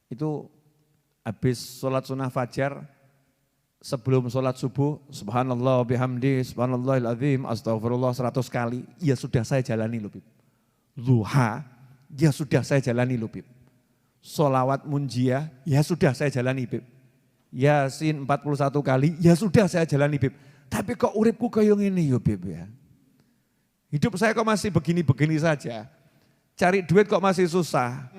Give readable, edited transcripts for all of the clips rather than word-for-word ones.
itu habis sholat sunnah fajar, sebelum sholat subuh, subhanallah bihamdi, subhanallahil azim, astagfirullah 100 kali, ya sudah saya jalani loh Bib. Duha, ya sudah saya jalani loh Bib. Sholawat munjiah, ya sudah saya jalani Bib. Yasin 41 kali, ya sudah saya jalani Bib. Tapi kok uripku kayak gini yo Bib ya. Hidup saya kok masih begini-begini saja. Cari duit kok masih susah.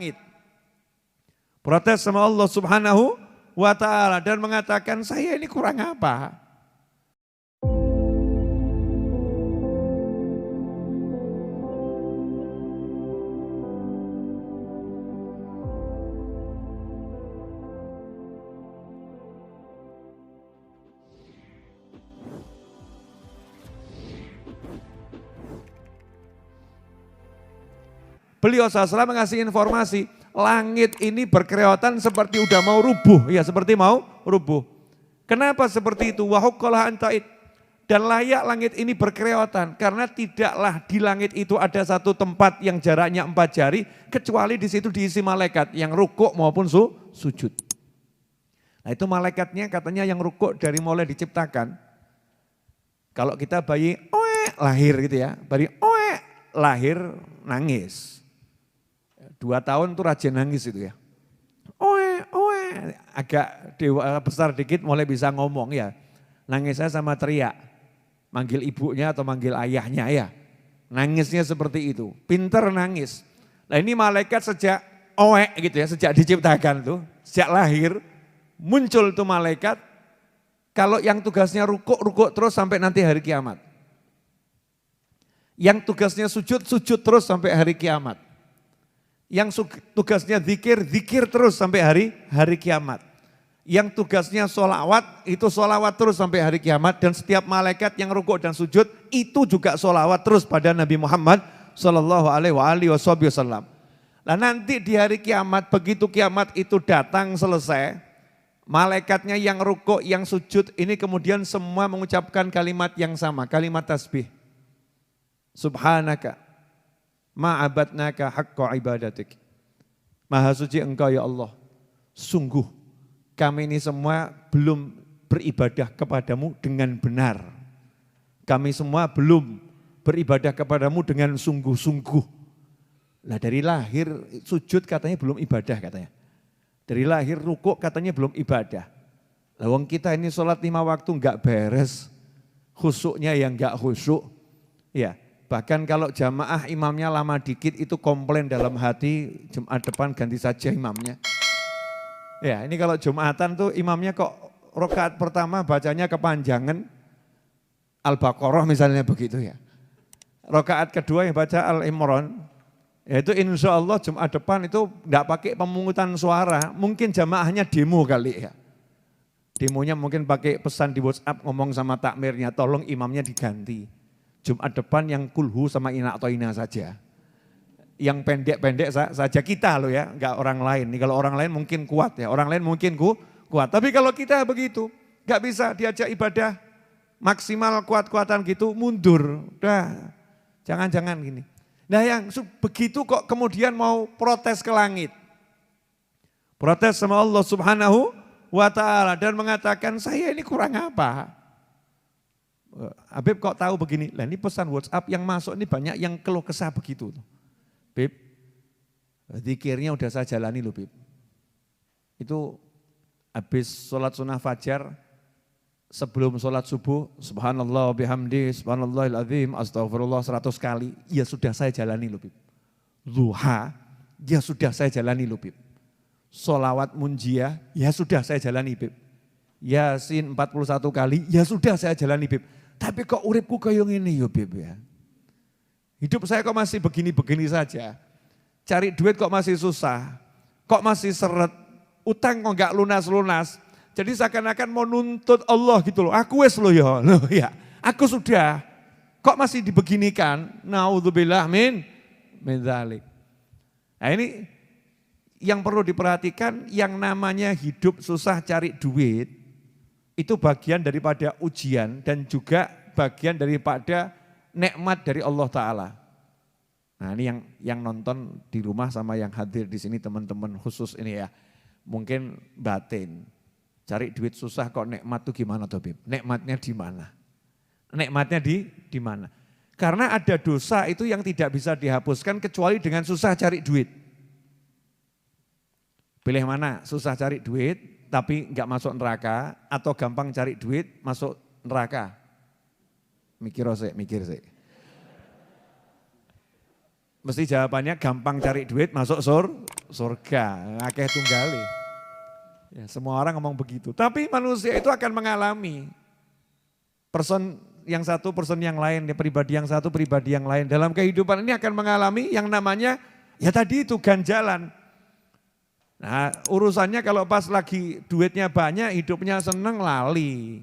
Protes sama Allah Subhanahu wa ta'ala dan mengatakan saya ini kurang apa? Beliau SAW mengasih informasi, langit ini berkereotan seperti udah mau rubuh, ya seperti mau rubuh. Kenapa seperti itu? Wahuqqalah antaid. Dan layak langit ini berkereotan, karena tidaklah di langit itu ada satu tempat yang jaraknya 4 jari, kecuali di situ diisi malaikat yang rukuk maupun sujud. Nah itu malaikatnya katanya yang rukuk dari mulai diciptakan. Kalau kita bayi lahir gitu ya, bayi lahir nangis. 2 tahun tuh rajin nangis itu ya. Agak besar dikit mulai bisa ngomong ya. Nangisnya sama teriak. Manggil ibunya atau manggil ayahnya ya. Nangisnya seperti itu. Pinter nangis. Nah ini malaikat sejak gitu ya, sejak diciptakan tuh. Sejak lahir muncul tuh malaikat. Kalau yang tugasnya rukuk terus sampai nanti hari kiamat. Yang tugasnya sujud terus sampai hari kiamat. Yang tugasnya zikir terus sampai hari kiamat. Yang tugasnya sholawat, itu sholawat terus sampai hari kiamat. Dan setiap malaikat yang rukuk dan sujud, itu juga sholawat terus pada Nabi Muhammad SAW. Nah nanti di hari kiamat, begitu kiamat itu datang selesai, malaikatnya yang rukuk, yang sujud, ini kemudian semua mengucapkan kalimat yang sama, kalimat tasbih. Subhanaka. Ma'abadnaka haqqa ibadatik. Maha suci engkau ya Allah. Sungguh kami ini semua belum beribadah kepadamu dengan benar. Kami semua belum beribadah kepadamu dengan sungguh-sungguh. Nah dari lahir sujud katanya belum ibadah katanya. Dari lahir rukuk katanya belum ibadah. Lawang kita ini sholat 5 waktu enggak beres. Khusyuknya yang enggak khusyuk. Ya. Bahkan kalau jamaah imamnya lama dikit itu komplain dalam hati, Jumat depan ganti saja imamnya. Ya ini kalau Jumatan tuh imamnya kok rakaat pertama bacanya kepanjangan, Al-Baqarah misalnya begitu ya. Rakaat kedua yang baca Al-Imran, yaitu insya Allah Jumat depan itu enggak pakai pemungutan suara, mungkin jamaahnya demo kali ya. Demonya mungkin pakai pesan di WhatsApp ngomong sama takmirnya, tolong imamnya diganti. Jumat depan yang kulhu sama ina atau ina saja. Yang pendek-pendek saja kita loh ya, enggak orang lain. Nih kalau orang lain mungkin kuat ya, orang lain mungkin kuat. Tapi kalau kita begitu, enggak bisa diajak ibadah maksimal kuat-kuatan gitu, mundur. Udah, jangan-jangan gini. Nah yang begitu kok kemudian mau protes ke langit. Protes sama Allah Subhanahu wa ta'ala dan mengatakan saya ini kurang apa? Habib kok tahu begini? Lah ini pesan WhatsApp yang masuk ini banyak yang keluh kesah begitu. Bib, zikirnya udah saya jalani loh Bib. Itu habis sholat sunnah fajar, sebelum sholat subuh, subhanallah bihamdi, subhanallahil azim, astagfirullah 100 kali, ya sudah saya jalani loh Bib. Duha, ya sudah saya jalani loh Bib. Sholawat munjiah, ya sudah saya jalani Bib. Yasin 41 kali, ya sudah saya jalani Bib. Tapi kok uripku kayak gini ya Bib ya. Hidup saya kok masih begini-begini saja. Cari duit kok masih susah. Kok masih seret. Utang kok enggak lunas-lunas. Jadi seakan-akan mau nuntut Allah gitu loh. Aku wes loh ya. Aku sudah. Kok masih dibeginikan? Naudzubillah min dzalik. Nah ini yang perlu diperhatikan, yang namanya hidup susah cari duit. Itu bagian daripada ujian dan juga bagian daripada nikmat dari Allah Ta'ala. Nah ini yang nonton di rumah sama yang hadir di sini teman-teman khusus ini ya. mungkin batin. Cari duit susah kok nikmat tuh gimana tuh Bib? Nikmatnya di mana? Nikmatnya di mana? Karena ada dosa itu yang tidak bisa dihapuskan kecuali dengan susah cari duit. Pilih mana? Susah cari duit tapi enggak masuk neraka atau gampang cari duit masuk neraka? Mikir sih. Mesti jawabannya gampang cari duit masuk surga. Akeh tunggali. Ya, semua orang ngomong begitu. Tapi manusia itu akan mengalami. Person yang satu, person yang lain, pribadi yang satu, pribadi yang lain. Dalam kehidupan ini akan mengalami yang namanya, ya tadi itu ganjalan. Nah urusannya kalau pas lagi duitnya banyak, hidupnya seneng lali.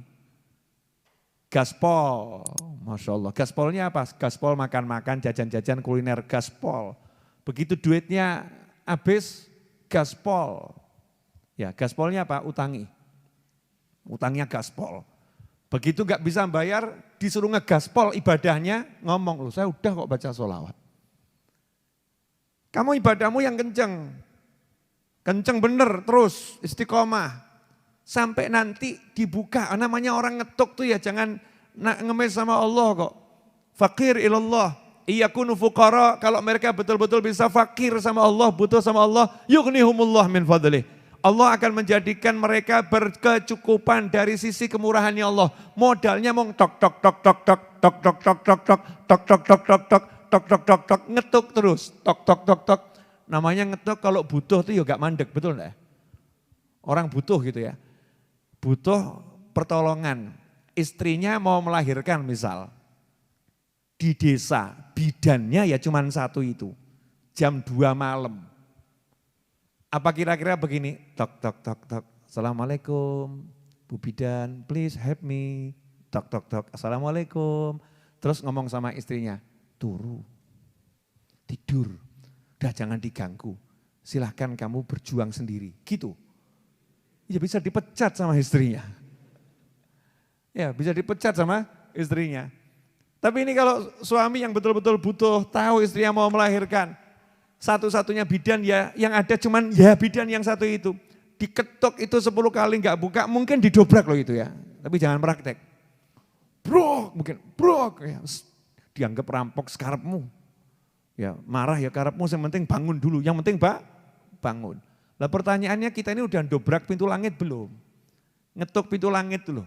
Gaspol, Masya Allah. Gaspolnya apa? Gaspol makan-makan, jajan-jajan, kuliner, gaspol. Begitu duitnya habis, gaspol. Ya gaspolnya apa? Utangi. Utangnya gaspol. Begitu gak bisa bayar, disuruh ngegaspol ibadahnya, ngomong, loh saya udah kok baca sholawat. Kamu ibadahmu yang kenceng. Kenceng bener terus, istiqomah. Sampai nanti dibuka, namanya orang ngetuk tuh ya jangan ngemes sama Allah kok. Fakir ilallah, iyakunu fuqara, kalau mereka betul-betul bisa fakir sama Allah, butuh sama Allah, yughnihumullah min fadlih. Allah akan menjadikan mereka berkecukupan dari sisi kemurahannya Allah. Modalnya mau tok tok tok tok tok tok tok tok tok tok tok tok tok tok tok tok tok tok tok ngetuk terus tok tok tok tok. Namanya ngetuk kalau butuh tuh ya gak mandek, betul enggak? Orang butuh gitu ya. Butuh pertolongan. Istrinya mau melahirkan misal. Di desa bidannya ya cuman satu itu. Jam 2 malam. Apa kira-kira begini, tok tok tok tok, assalamualaikum, Bu Bidan, please help me, tok tok tok, assalamualaikum. Terus ngomong sama istrinya, turu, tidur, udah jangan diganggu, silahkan kamu berjuang sendiri, gitu. Ya bisa dipecat sama istrinya. Ya bisa dipecat sama istrinya. Tapi ini kalau suami yang betul-betul butuh, tahu istrinya mau melahirkan, satu-satunya bidan ya yang ada cuman ya bidan yang satu itu. Diketok itu 10 kali nggak buka, mungkin didobrak loh itu ya. Tapi jangan praktek. Brok, mungkin brok. Ya, dianggap rampok sekarepmu. Ya marah ya karepmu, yang penting bangun dulu. Yang penting bangun. Lah pertanyaannya kita ini udah dobrak pintu langit belum? Ngetuk pintu langit dulu.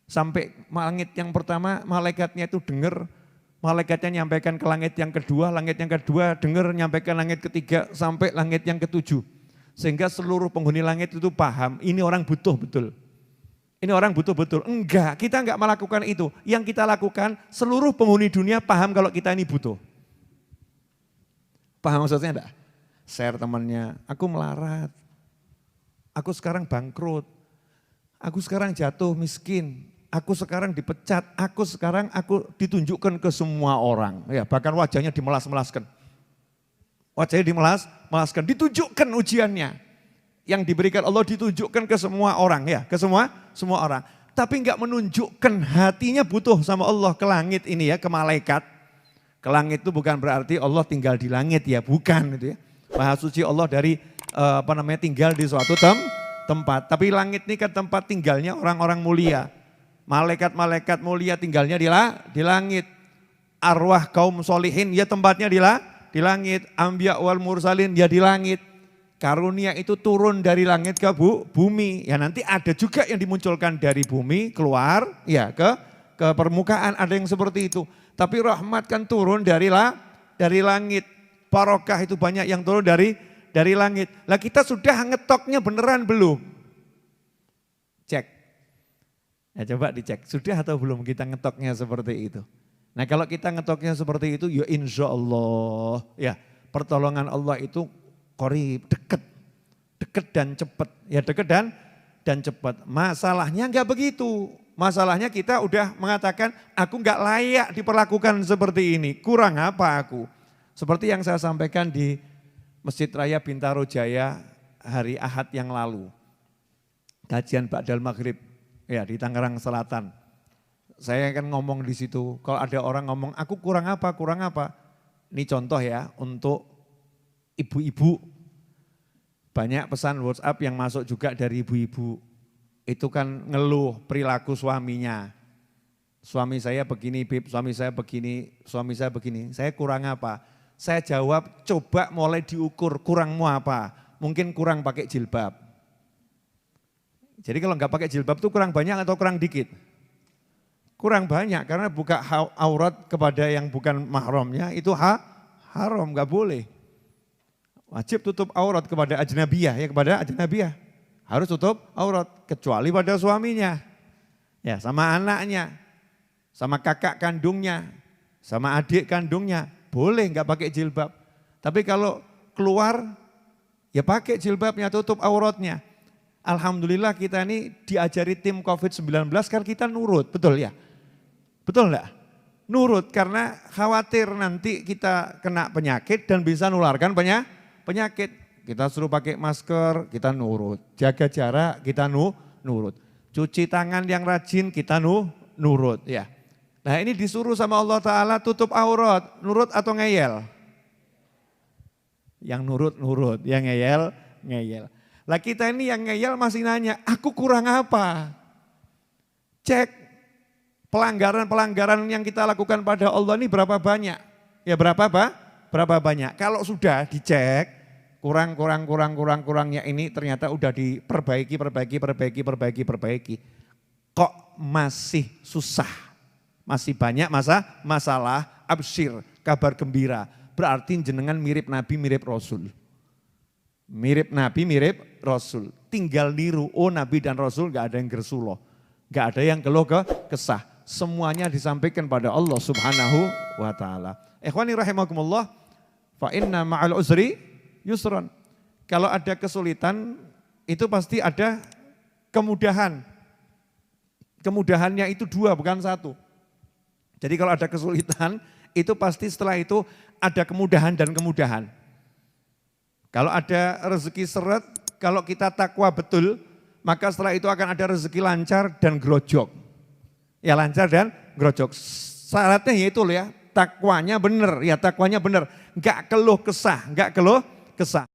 Sampai langit yang pertama malaikatnya itu dengar. Malaikatnya nyampaikan ke langit yang kedua dengar nyampaikan langit ketiga sampai langit yang ketujuh. Sehingga seluruh penghuni langit itu paham, ini orang butuh betul. Ini orang butuh betul. Enggak, kita enggak melakukan itu. Yang kita lakukan seluruh penghuni dunia paham kalau kita ini butuh. Paham maksudnya enggak? Share temannya, aku melarat, aku sekarang bangkrut, aku sekarang jatuh miskin. Aku sekarang dipecat, aku ditunjukkan ke semua orang. Ya, bahkan wajahnya dimelas-melaskan. Wajahnya dimelas-melaskan, ditunjukkan ujiannya. Yang diberikan Allah ditunjukkan ke semua orang ya, ke semua orang. Tapi enggak menunjukkan hatinya butuh sama Allah ke langit ini ya, ke malaikat. Ke langit itu bukan berarti Allah tinggal di langit ya, bukan gitu ya. Maha suci Allah dari tinggal di suatu tempat. Tapi langit ini kan tempat tinggalnya orang-orang mulia. Malaikat-malaikat mulia tinggalnya di langit. Arwah kaum solihin ya tempatnya di langit. Anbiya wal mursalin ya di langit. Karunia itu turun dari langit ke bumi. Ya nanti ada juga yang dimunculkan dari bumi keluar ya ke permukaan, ada yang seperti itu. Tapi rahmat kan turun dari langit. Barokah itu banyak yang turun dari langit. Lah kita sudah ngetoknya beneran belum? Cek. Ya coba dicek, sudah atau belum kita ngetoknya seperti itu. Nah kalau kita ngetoknya seperti itu, ya insya Allah ya pertolongan Allah itu qarib, deket dan cepat. Ya deket dan cepat. Masalahnya enggak begitu. Masalahnya kita udah mengatakan aku enggak layak diperlakukan seperti ini. Kurang apa aku? Seperti yang saya sampaikan di Masjid Raya Bintaro Jaya hari Ahad yang lalu. Kajian Ba'dal Maghrib. Ya di Tangerang Selatan. Saya kan ngomong di situ, kalau ada orang ngomong aku kurang apa. Ini contoh ya untuk ibu-ibu. Banyak pesan WhatsApp yang masuk juga dari ibu-ibu. Itu kan ngeluh perilaku suaminya. Suami saya begini, Bib, suami saya begini, suami saya begini. Saya kurang apa? Saya jawab, coba mulai diukur, kurangmu apa? Mungkin kurang pakai jilbab. Jadi kalau nggak pakai jilbab itu kurang banyak atau kurang dikit? Kurang banyak, karena buka aurat kepada yang bukan mahramnya itu haram, nggak boleh. Wajib tutup aurat kepada ajnabiyah, ya kepada ajnabiyah. Harus tutup aurat, kecuali pada suaminya. Ya, sama anaknya, sama kakak kandungnya, sama adik kandungnya. Boleh nggak pakai jilbab. Tapi kalau keluar, ya pakai jilbabnya, tutup auratnya. Alhamdulillah kita ini diajari tim COVID-19 kan kita nurut, betul ya? Betul enggak? Nurut karena khawatir nanti kita kena penyakit dan bisa nularkan penyakit. Kita suruh pakai masker, kita nurut. Jaga jarak, kita nurut. Cuci tangan yang rajin, kita nurut. Ya. Nah ini disuruh sama Allah Ta'ala tutup aurat. Nurut atau ngeyel? Yang nurut, yang ngeyel. Lah kita ini yang ngeyel masih nanya, aku kurang apa? Cek pelanggaran-pelanggaran yang kita lakukan pada Allah ini berapa banyak? Ya berapa banyak? Kalau sudah dicek, kurangnya ini ternyata udah diperbaiki. Kok masih susah? Masih banyak masalah, absyir, kabar gembira. Berarti jenengan mirip Nabi, mirip Rasul. Mirip Nabi, mirip Rasul. Tinggal niru, oh Nabi dan Rasul gak ada yang gersuloh. Gak ada yang keluh kesah. Semuanya disampaikan pada Allah Subhanahu wa ta'ala. Ikhwani rahimakumullah, fa inna ma'al uzri yusran. Kalau ada kesulitan, itu pasti ada kemudahan. Kemudahannya itu dua, bukan satu. Jadi kalau ada kesulitan, itu pasti setelah itu ada kemudahan dan kemudahan. Kalau ada rezeki seret, kalau kita takwa betul, maka setelah itu akan ada rezeki lancar dan grojok. Ya lancar dan grojok. Syaratnya yaitu ya, takwanya benar, enggak keluh kesah.